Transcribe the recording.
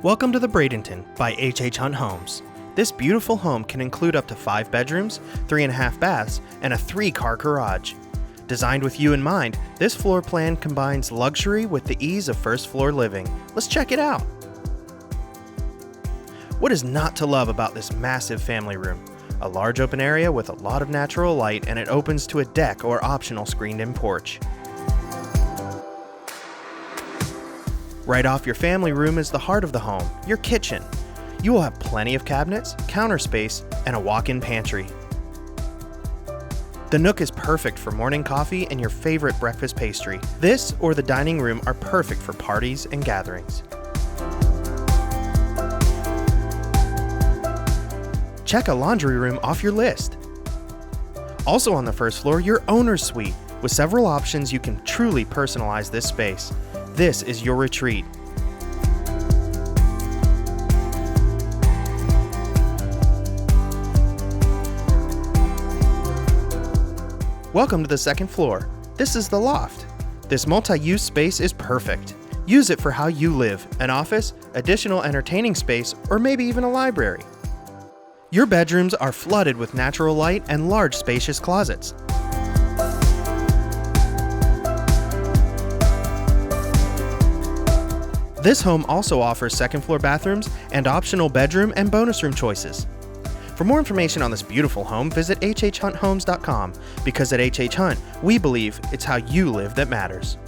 Welcome to the Bradenton by HHHunt Homes. This beautiful home can include up to 5 bedrooms, 3.5 baths, and a 3-car garage. Designed with you in mind, this floor plan combines luxury with the ease of first floor living. Let's check it out. What is not to love about this massive family room? A large open area with a lot of natural light, and it opens to a deck or optional screened-in porch. Right off your family room is the heart of the home, your kitchen. You will have plenty of cabinets, counter space, and a walk-in pantry. The nook is perfect for morning coffee and your favorite breakfast pastry. This or the dining room are perfect for parties and gatherings. Check a laundry room off your list. Also on the first floor, your owner's suite. With several options, you can truly personalize this space. This is your retreat. Welcome to the second floor. This is the loft. This multi-use space is perfect. Use it for how you live, an office, additional entertaining space, or maybe even a library. Your bedrooms are flooded with natural light and large spacious closets. This home also offers second floor bathrooms and optional bedroom and bonus room choices. For more information on this beautiful home, visit HHHuntHomes.com because at HHHunt, we believe it's how you live that matters.